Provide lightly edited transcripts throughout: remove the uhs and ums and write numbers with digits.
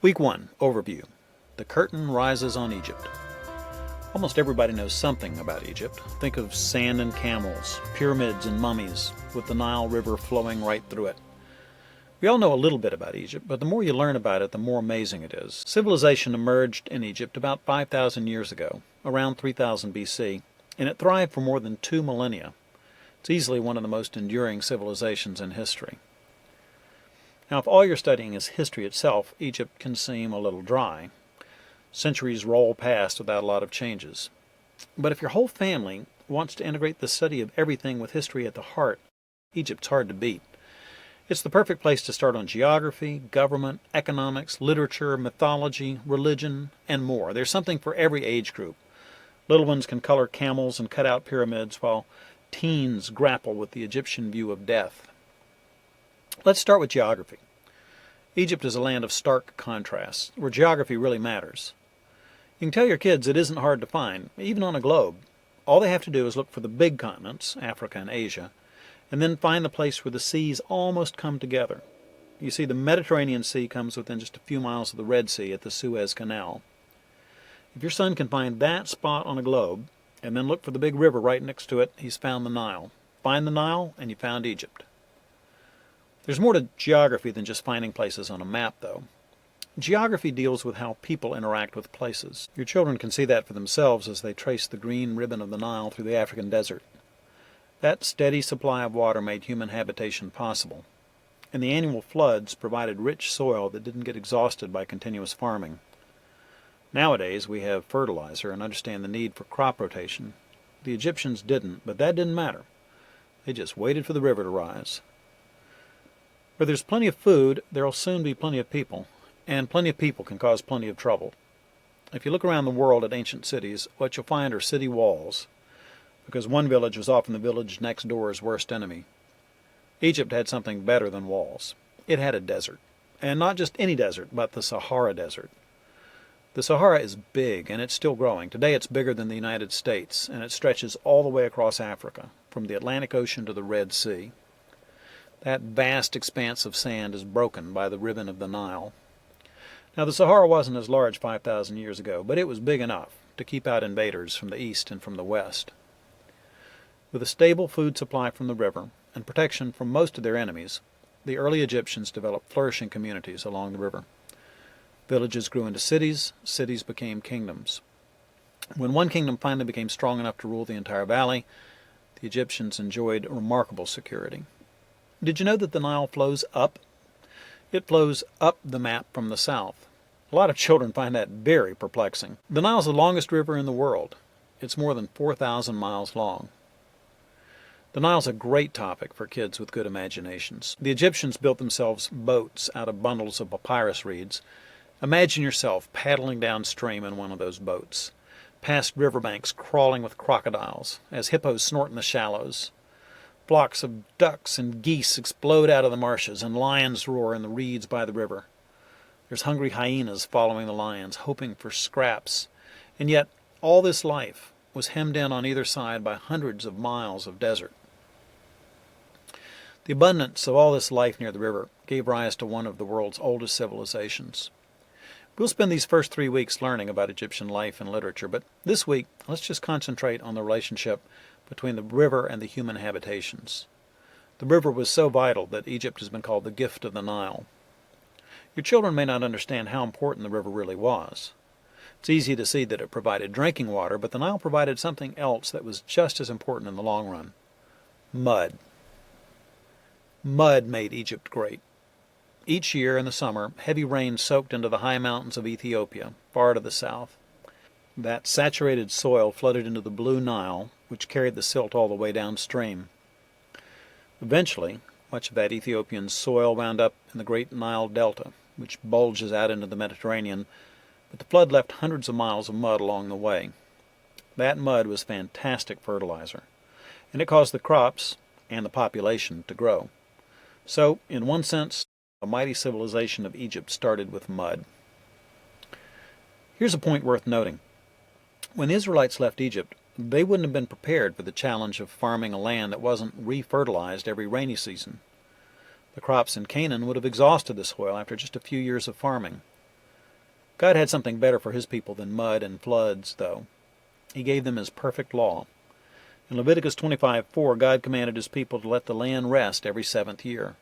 Week 1, Overview. The curtain rises on Egypt. Almost everybody knows something about Egypt. Think of sand and camels, pyramids and mummies, with the Nile River flowing right through it. We all know a little bit about Egypt, but the more you learn about it, the more amazing it is. Civilization emerged in Egypt about 5,000 years ago, around 3000 BC, and it thrived for more than 2 millennia. It's easily one of the most enduring civilizations in history. Now, if all you're studying is history itself, Egypt can seem a little dry. Centuries roll past without a lot of changes. But if your whole family wants to integrate the study of everything with history at the heart, Egypt's hard to beat. It's the perfect place to start on geography, government, economics, literature, mythology, religion, and more. There's something for every age group. Little ones can color camels and cut out pyramids, while teens grapple with the Egyptian view of death. Let's start with geography. Egypt is a land of stark contrasts, where geography really matters. You can tell your kids it isn't hard to find, even on a globe. All they have to do is look for the big continents, Africa and Asia, and then find the place where the seas almost come together. You see, the Mediterranean Sea comes within just a few miles of the Red Sea at the Suez Canal. If your son can find that spot on a globe, and then look for the big river right next to it, he's found the Nile. Find the Nile, and you found Egypt. There's more to geography than just finding places on a map, though. Geography deals with how people interact with places. Your children can see that for themselves as they trace the green ribbon of the Nile through the African desert. That steady supply of water made human habitation possible, and the annual floods provided rich soil that didn't get exhausted by continuous farming. Nowadays, we have fertilizer and understand the need for crop rotation. The Egyptians didn't, but that didn't matter. They just waited for the river to rise. Where there's plenty of food, there'll soon be plenty of people, and plenty of people can cause plenty of trouble. If you look around the world at ancient cities, what you'll find are city walls, because one village was often the village next door's worst enemy. Egypt had something better than walls. It had a desert, and not just any desert, but the Sahara Desert. The Sahara is big, and it's still growing. Today it's bigger than the United States, and it stretches all the way across Africa, from the Atlantic Ocean to the Red Sea. That vast expanse of sand is broken by the ribbon of the Nile. Now, the Sahara wasn't as large 5,000 years ago, but it was big enough to keep out invaders from the east and from the west. With a stable food supply from the river and protection from most of their enemies, the early Egyptians developed flourishing communities along the river. Villages grew into cities, cities became kingdoms. When one kingdom finally became strong enough to rule the entire valley, the Egyptians enjoyed remarkable security. Did you know that the Nile flows up? It flows up the map from the south. A lot of children find that very perplexing. The Nile is the longest river in the world. It's more than 4,000 miles long. The Nile's a great topic for kids with good imaginations. The Egyptians built themselves boats out of bundles of papyrus reeds. Imagine yourself paddling downstream in one of those boats, past riverbanks crawling with crocodiles, as hippos snort in the shallows. Flocks of ducks and geese explode out of the marshes, and lions roar in the reeds by the river. There's hungry hyenas following the lions, hoping for scraps. And yet, all this life was hemmed in on either side by hundreds of miles of desert. The abundance of all this life near the river gave rise to one of the world's oldest civilizations. We'll spend these first 3 weeks learning about Egyptian life and literature, but this week, let's just concentrate on the relationship between the river and the human habitations. The river was so vital that Egypt has been called the gift of the Nile. Your children may not understand how important the river really was. It's easy to see that it provided drinking water, but the Nile provided something else that was just as important in the long run. Mud. Mud made Egypt great. Each year in the summer, heavy rain soaked into the high mountains of Ethiopia, far to the south. That saturated soil flooded into the Blue Nile, which carried the silt all the way downstream. Eventually, much of that Ethiopian soil wound up in the great Nile Delta, which bulges out into the Mediterranean, but the flood left hundreds of miles of mud along the way. That mud was fantastic fertilizer, and it caused the crops and the population to grow. So, in one sense, the mighty civilization of Egypt started with mud. Here's a point worth noting. When the Israelites left Egypt, they wouldn't have been prepared for the challenge of farming a land that wasn't re-fertilized every rainy season. The crops in Canaan would have exhausted the soil after just a few years of farming. God had something better for his people than mud and floods, though. He gave them his perfect law. In Leviticus 25:4, God commanded his people to let the land rest every seventh year.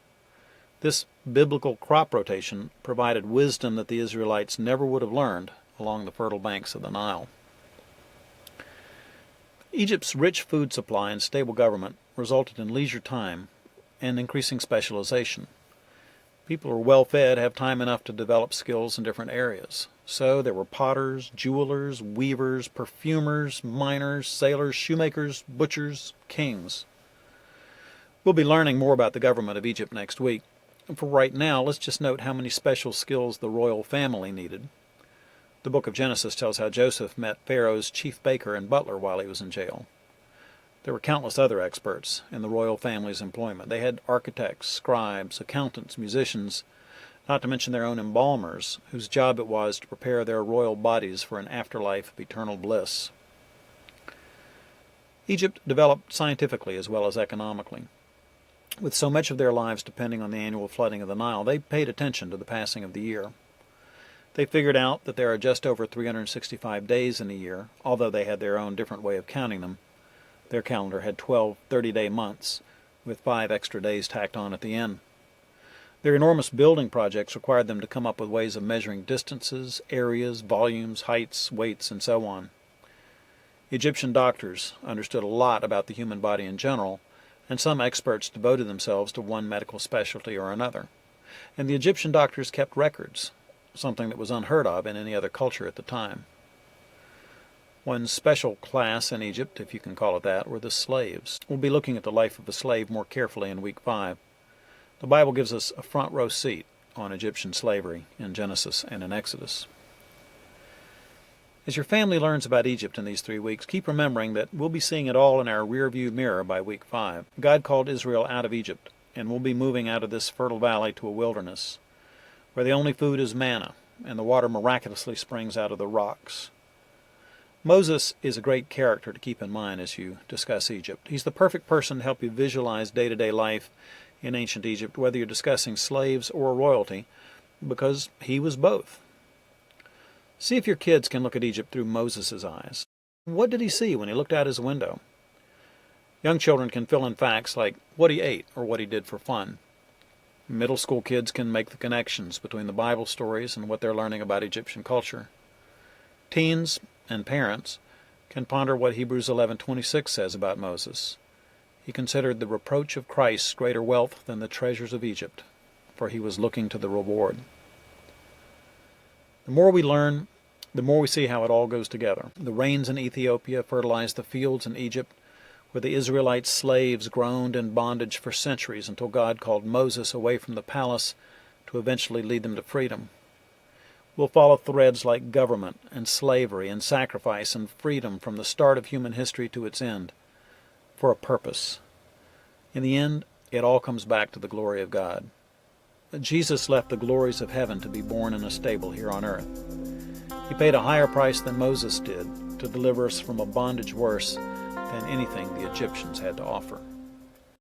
This biblical crop rotation provided wisdom that the Israelites never would have learned along the fertile banks of the Nile. Egypt's rich food supply and stable government resulted in leisure time and increasing specialization. People who are well fed have time enough to develop skills in different areas. So there were potters, jewelers, weavers, perfumers, miners, sailors, shoemakers, butchers, kings. We'll be learning more about the government of Egypt next week. And for right now, let's just note how many special skills the royal family needed. The book of Genesis tells how Joseph met Pharaoh's chief baker and butler while he was in jail. There were countless other experts in the royal family's employment. They had architects, scribes, accountants, musicians, not to mention their own embalmers, whose job it was to prepare their royal bodies for an afterlife of eternal bliss. Egypt developed scientifically as well as economically. With so much of their lives depending on the annual flooding of the Nile, they paid attention to the passing of the year. They figured out that there are just over 365 days in a year, although they had their own different way of counting them. Their calendar had 12 30-day months, with 5 extra days tacked on at the end. Their enormous building projects required them to come up with ways of measuring distances, areas, volumes, heights, weights, and so on. Egyptian doctors understood a lot about the human body in general, and some experts devoted themselves to one medical specialty or another. And the Egyptian doctors kept records, something that was unheard of in any other culture at the time. One special class in Egypt, if you can call it that, were the slaves. We'll be looking at the life of a slave more carefully in week 5. The Bible gives us a front row seat on Egyptian slavery in Genesis and in Exodus. As your family learns about Egypt in these 3 weeks, keep remembering that we'll be seeing it all in our rearview mirror by week 5. God called Israel out of Egypt, and we'll be moving out of this fertile valley to a wilderness, where the only food is manna, and the water miraculously springs out of the rocks. Moses is a great character to keep in mind as you discuss Egypt. He's the perfect person to help you visualize day-to-day life in ancient Egypt, whether you're discussing slaves or royalty, because he was both. See if your kids can look at Egypt through Moses' eyes. What did he see when he looked out his window? Young children can fill in facts like what he ate or what he did for fun. Middle school kids can make the connections between the Bible stories and what they're learning about Egyptian culture. Teens and parents can ponder what Hebrews 11:26 says about Moses. He considered the reproach of Christ greater wealth than the treasures of Egypt, for he was looking to the reward. The more we learn, the more we see how it all goes together. The rains in Ethiopia fertilized the fields in Egypt, where the Israelite slaves groaned in bondage for centuries until God called Moses away from the palace to eventually lead them to freedom. We'll follow threads like government and slavery and sacrifice and freedom from the start of human history to its end, for a purpose. In the end, it all comes back to the glory of God. Jesus left the glories of heaven to be born in a stable here on earth. He paid a higher price than Moses did to deliver us from a bondage worse than anything the Egyptians had to offer.